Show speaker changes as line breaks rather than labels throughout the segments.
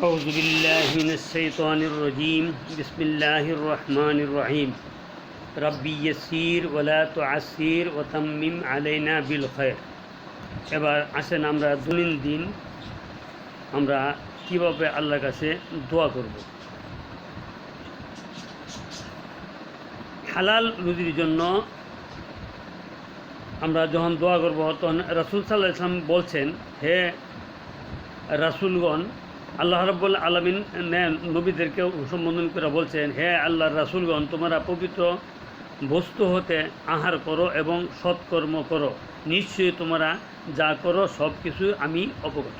أعوذ بالله من الشيطان الرجيم بسم الله الرحمن الرحيم ربي يسير ولا تعسير وتمم علينا بالخير। এবার আসেন আমরা দৈনন্দিন আমরা কিভাবে আল্লাহর কাছে দোয়া করব। হালাল রুজির জন্য আমরা যখন দোয়া করব তখন রাসূল সাল্লাল্লাহু আলাইহি ওয়াসাল্লাম বলছেন, হে রাসূলগণ, আল্লাহ রাব্বুল আলামিন নবীদেরকে সম্বোধন করে বলছেন, হে আল্লাহর রাসূলগণ, তোমরা পবিত্র বস্তু হতে আহার করো এবং সৎকর্ম করো, নিশ্চয়ই তোমরা যা করো সব কিছু আমি অবগত।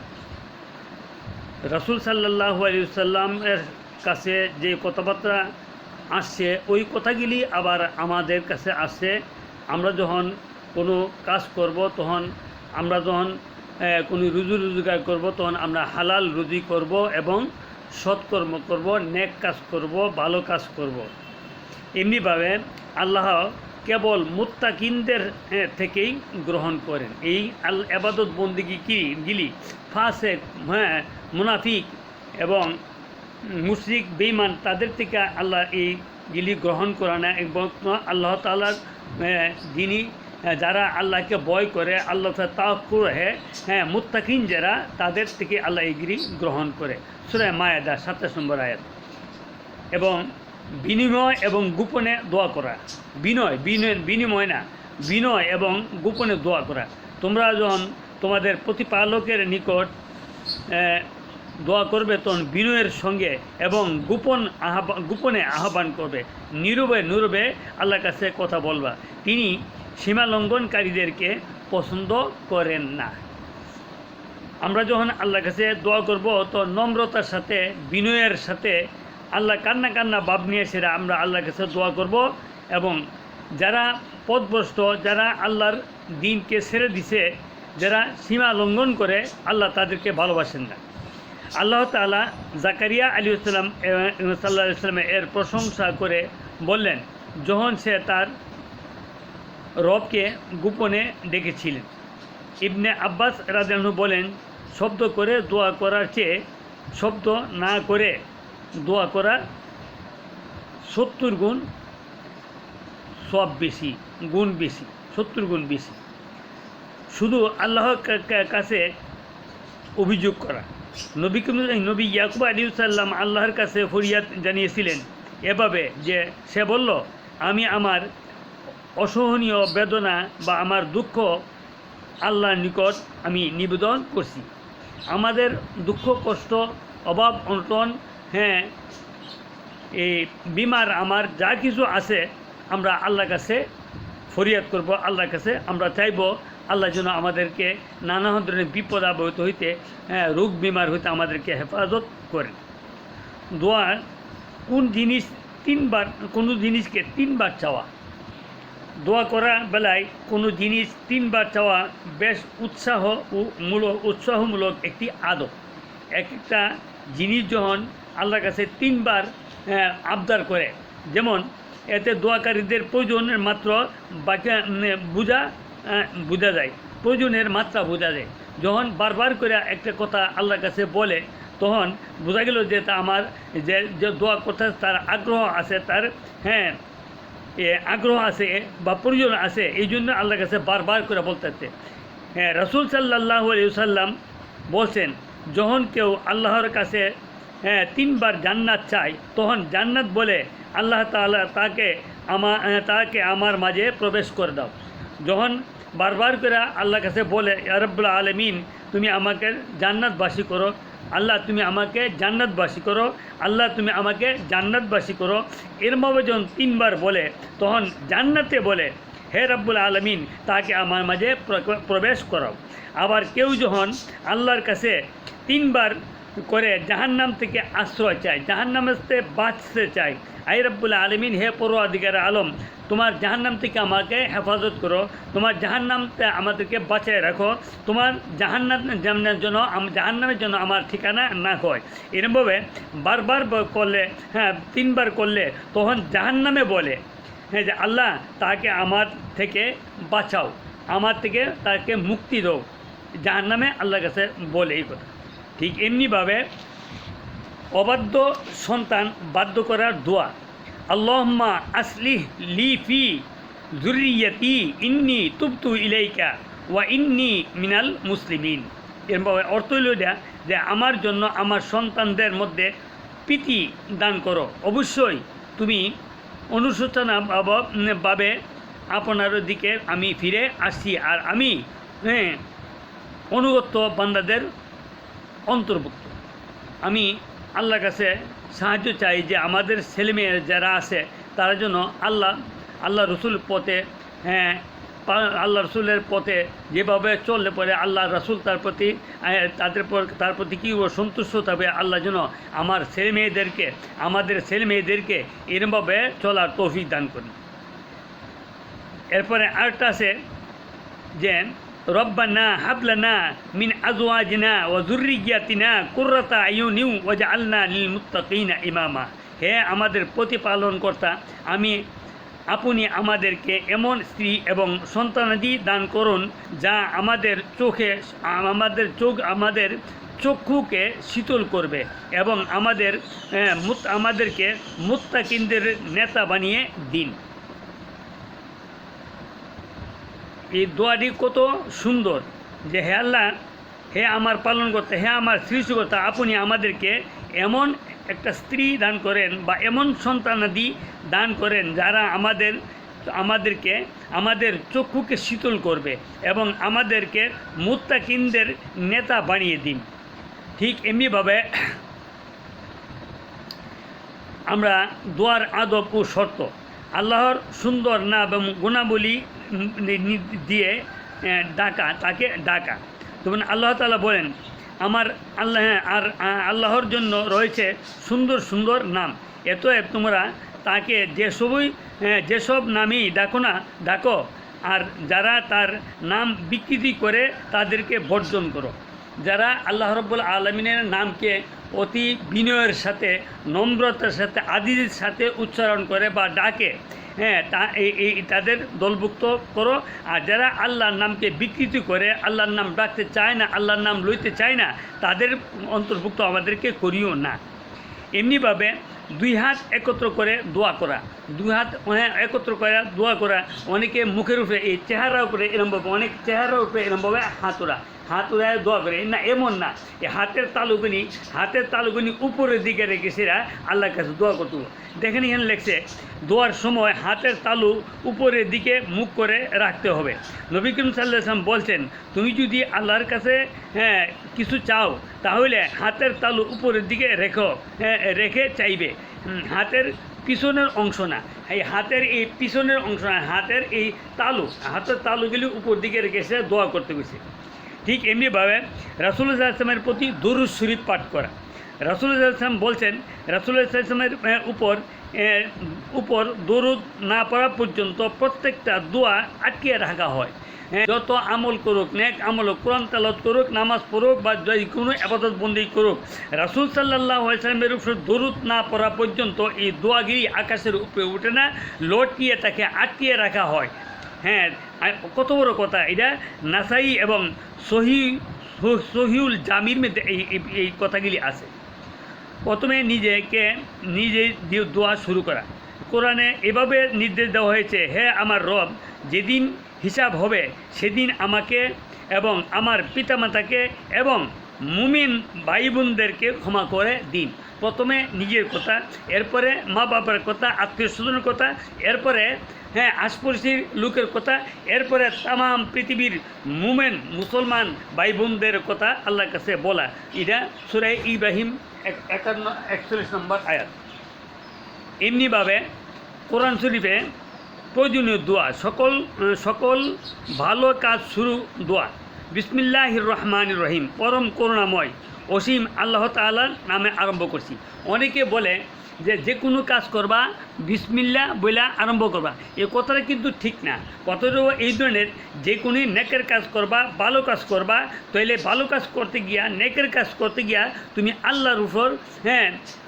রাসূল সাল্লাল্লাহু আলাইহি ওয়াসাল্লামের কাছে যে কথাবার্তা আসছে ওই কথাগুলি আবার আমাদের কাছে আসছে। আমরা যখন কোনো কাজ করব, তখন আমরা যখন কোনো রুজি রোজগার করব, তখন আমরা হালাল রুজি করব এবং সৎকর্ম করব, নেক কাজ করব, ভালো কাজ করব। এমনিভাবে আল্লাহ কেবল মুত্তাকিনদের থেকেই গ্রহণ করেন। এই ইবাদত বন্দেগী গিলি ফাসেক, মুনাফিক এবং মুশরিক বেঈমান তাদের থেকে আল্লাহ এইগুলি গ্রহণ করে না। এবং আল্লাহ তাআলার যিনি যারা আল্লাহকে ভয় করে, আল্লাহ তাওয়াক্কুল মুত্তাকিন যারা, তাদের থেকে আল্লাহ এইগুলি গ্রহণ করে। সূরা মায়েদা 27 নম্বর আয়াত। এবং বিনিময় এবং গোপনে দোয়া করা, বিনিময় না, বিনয় এবং গোপনে দোয়া করা। তোমরা যখন তোমাদের প্রতিপালকের নিকট দোয়া করবে, তখন বিনয়ের সঙ্গে এবং গোপনে আহ্বান করবে, নীরবে আল্লাহর কাছে কথা বলবা। তিনি সীমা লঙ্ঘনকারীদেরকে পছন্দ করেন না। আমরা যখন আল্লাহর কাছে দোয়া করব, তো নম্রতার সাথে, বিনয়ের সাথে, আল্লাহ কান্না ভাব নিয়ে সেরা আমরা আল্লাহর কাছে দোয়া করব। এবং যারা পথভ্রষ্ট, যারা আল্লাহর দিনকে ছেড়ে দিছে, যারা সীমা লঙ্ঘন করে, আল্লাহ তাদেরকে ভালোবাসেন না। আল্লাহ তাআলা জাকারিয়া আলাইহিস সালাম সাল্লাল্লাহু আলাইহি ওয়াসাল্লাম এর প্রশংসা করে বললেন, যখন সে তার রবকে গোপনে ডেকেছিলেন। ইবনে আব্বাস রাদিয়াল্লাহু আনহু বলেন, শব্দ করে দোয়া করার চেয়ে শব্দ না করে দোয়া করা 70 গুণ সব বেশি, গুণ বেশি, 70 গুণ বেশি। শুধু আল্লাহর কাছে অভিযোগ করা। নবী ইয়াকুব আলাইহিস সালাম আল্লাহর কাছে ফরিয়াদ জানিয়েছিলেন এভাবে যে সে বলল, আমি আমার অসহনীয় বেদনা বা আমার দুঃখ আল্লাহর নিকট আমি নিবেদন করছি। আমাদের দুঃখ, কষ্ট, অভাব, অনটন, এই বিমার, আমার যা কিছু আছে, আমরা আল্লাহর কাছে ফরিয়াদ করব, আল্লাহর কাছে আমরা চাইব আল্লাহ যেন আমাদেরকে নানা ধরনের বিপদ আপদ হইতে, রোগ বিমার হইতে আমাদেরকে হেফাজত করেন। দোয়া কোন জিনিস কোনো জিনিসকে 3 বার চাওয়া। দোয়া করা বেলায় কোনো জিনিস 3 বার চাওয়া বেশ উৎসাহমূলক একটি আদব। একটা জিনিস যখন আল্লাহর কাছে 3 বার আবদার করে, যেমন এতে দোয়াকারীদের প্রয়োজনের মাত্র বোঝা যায়, প্রয়োজনের মাত্রা বোঝা যায়। যখন বারবার করে একটা কথা আল্লাহর কাছে বলে, তখন বোঝা গেল যে তা আমার যে দোয়া করতে তার আগ্রহ আছে, তার আগ্রহ আছে বা প্রয়োজন আছে, এই জন্য আল্লাহর কাছে বারবার করে বলতেছে। রাসূল সাল্লাল্লাহু আলাইহি ওয়াসাল্লাম বলছেন, যখন কেউ আল্লাহর কাছে 3 বার জান্নাত চায়, তখন জান্নাত বলে, আল্লাহ তাআলা তাকে আমার মাঝে প্রবেশ করে দাও। যখন বারবার করে আল্লাহর কাছে বলে, ইয়া রাব্বুল আলামিন, তুমি আমাকে জান্নাতবাসী করো, আল্লাহ তুমি আমাকে জান্নাতবাসী করো, আল্লাহ তুমি আমাকে জান্নাতবাসী করো, এরভাবে যখন 3 বার বলে, তখন জান্নাতে বলে, হে রাব্বুল আলামিন, তাকে আমার মাঝে প্রবেশ করাও। আবার কেউ যখন আল্লাহর কাছে 3 বার করে জাহান্নাম থেকে আশ্রয় চায়, জাহান্নামের থেকে বাঁচতে চায়, আই রাব্বুল আলামিন, হে পরওয়ারদিগার আলম, তোমার জাহান্নাম থেকে আমাকে হেফাজত করো, তোমার জাহান্নামতে আমাদেরকে বাঁচায় রাখো, তোমার জাহান্নামের জন্য আমার ঠিকানা না হয়। এরকমভাবে বারবার করলে, 3 বার করলে, তখন জাহান্নামে বলে, যে আল্লাহ তাকে আমার থেকে বাঁচাও, আমার থেকে তাকে মুক্তি দাও। জাহান্নামে আল্লাহর কাছে বলে এই কথা। ঠিক এমনিভাবে অবাধ্য সন্তান বাধ্য করার দোয়া। আল্লাহুম্মা আসলিহ লি ফি যুররিয়াতি ইন্নী তুবতু ইলাইকা ওয়া ইন্নী মিনাল মুসলিমিন। এর অর্থ হইল এটা যে আমার জন্য আমার সন্তানদের মধ্যে প্রীতি দান করো, অবশ্যই তুমি অনুশোচনাভাবে আপনার দিকে আমি ফিরে আসছি, আর আমি অনুগত বান্দাদের অন্তর্ভুক্ত। আমি আল্লাহর কাছে সাহায্য চাই যে আমাদের ছেলেমেয়ের যারা আছে তারা যেন আল্লাহ রসুল পথে আল্লাহ রসুলের পথে যেভাবে চললে পরে আল্লাহ রসুল তার প্রতি কী সন্তুষ্ট থাকবে, আল্লাহ যেন আমাদের ছেলে মেয়েদেরকে এরমভাবে চলার তৌফিক দান করি। এরপরে আরেকটা আছে যে রব্বানা হাবলানা মিন আজওয়াজিনা ওয়া যুররিয়াতিনা কুররাতা আয়ুনিন ওয়াজআলনা লিল মুত্তাকিনা ইমামা। হে আমাদের প্রতিপালনকর্তা, আপনি আমাদেরকে এমন স্ত্রী এবং সন্তানাদি দান করুন যা আমাদের চক্ষুকে শীতল করবে এবং আমাদেরকে মুত্তাকিনদের নেতা বানিয়ে দিন। এই দোয়াটি কত সুন্দর যে হে আল্লাহ, হে আমার পালনকর্তা, হে আমার সৃষ্টিকর্তা, আপনি আমাদেরকে এমন একটা স্ত্রী দান করেন বা এমন সন্তানাদি দান করেন যারা আমাদের চক্ষুকে শীতল করবে এবং আমাদেরকে মুত্তাকিনদের নেতা বানিয়ে দিন। ঠিক এমনিভাবে আমরা দোয়ার আদব ও শর্ত, আল্লাহর সুন্দর নাম এবং গুণাবলী দিয়ে তাকে ডাকা। তখন আল্লাহ তাআলা বলেন আল্লাহর জন্য রয়েছে সুন্দর সুন্দর নাম, এতএব তোমরা তাকে যেসব নামেই ডাকো, আর যারা তার নাম বিকৃতি করে তাদেরকে বর্জন করো। যারা আল্লাহ রাব্বুল আলামিনের নামকে অতি বিনয়ের সাথে, নম্রতার সাথে, আদির সাথে উচ্চারণ করে বা ডাকে, তাদের দলভুক্ত করো। আর যারা আল্লাহর নামকে বিকৃতি করে, আল্লাহর নাম ডাকতে চায় না, আল্লাহর নাম লইতে চায় না, তাদের অন্তর্ভুক্ত আমাদেরকে করিও না। এমনিভাবে দুই হাত একত্র করে দোয়া করা, অনেকে মুখের উপরে এই চেহারার উপরে এরমভাবে, অনেক চেহারার উপরে এরমভাবে হাত উড়ায় দোয়া করে না, এমন না। এই হাতের তালুগুনি উপরের দিকে রেখে সেরা আল্লাহর কাছে দোয়া করতে। দেখেন এখানে লেখছে দোয়ার সময় হাতের তালু উপরের দিকে মুখ করে রাখতে হবে। নবী করিম সাল্লাল্লাহু আলাইহি ওয়াসাল্লাম বলছেন, তুমি যদি আল্লাহর কাছে কিছু চাও তাহলে হাতের তালু উপরের দিকে রেখে চাইবে। হাতের পিছনের অংশ না, এই হাতের এই পিছনের অংশ না, হাতের তালুগুলি উপর দিকে রেখে সে দোয়া করতে গেছে। ঠিক এমনিভাবে রাসূলুল্লাহ সাল্লাল্লাহু আলাইহি ওয়াসাল্লামের প্রতি দরুদ শরীফ পাঠ করা। রাসূলুল্লাহ সাল্লাল্লাহু আলাইহি ওয়াসাল্লাম বলছেন, রাসূলুল্লাহ সাল্লাল্লাহু আলাইহি ওয়াসাল্লামের উপর দরুদ না পড়া পর্যন্ত প্রত্যেকটা দোয়া আটকিয়ে রাখা হয়। যত আমল করুক, নেক আমল, কোরআন তেলাওয়াত করুক, নামাজ পড়ুক বা যে কোনো ইবাদত বন্দেগী করুক, রাসূল সাল্লাল্লাহু আলাইহি ওয়াসাল্লামের উপর দরুদ না পড়া পর্যন্ত এই দোয়াগিরি আকাশের উপরে ওঠে না, লটকিয়ে তাকে আটকিয়ে রাখা হয়। কত বড় কথা এটা! নাসাই এবং সহিউল জামির মধ্যে এই কথাগুলি আছে। প্রথমে নিজে দোয়া শুরু করা। কোরআনে এভাবে নির্দেশ দেওয়া হয়েছে, হে আমার রব, যেদিন হিসাব হবে সেদিন আমাকে এবং আমার পিতামাতাকে এবং মুমিন ভাই বোনদেরকে ক্ষমা করে দিন। প্রথমে নিজের কথা, এরপরে মা বাবার কথা, আত্মীয় স্বজনের কথা, এরপরে আশপাশের লোকের কথা, এরপরে তামাম পৃথিবীর মুসলমান ভাই বোনদের কথা আল্লাহর কাছে বলা। এটা সূরা ইব্রাহিম 41 নম্বর আয়াত। এমনিভাবে কোরআন শরীফে প্রয়োজনীয় দোয়া, সকল ভালো কাজ শুরু দোয়া বিসমিল্লাহির রহমানির রহিম, পরম করুণাময় অসীম আল্লাহ তাআলার নামে আরম্ভ করছি। অনেকে বলে যে কোনো কাজ করবা বিসমিল্লাহ বইলা আরম্ভ করবা, এই কথাটা কিন্তু ঠিক না। কথাটা এই ধরনের, যে কোনো নেকের কাজ করবা, ভালো কাজ করবা, তাইলে ভালো কাজ করতে গিয়া, নেকের কাজ করতে গিয়া তুমি আল্লাহর উপর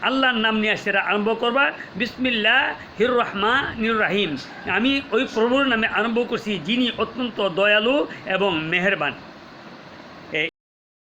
আল্লাহর নাম নিয়ে সেটা আরম্ভ করবা। বিসমিল্লাহির রহমানির রহিম, আমি ওই প্রভুর নামে আরম্ভ করছি যিনি অত্যন্ত দয়ালু এবং মেহেরবান।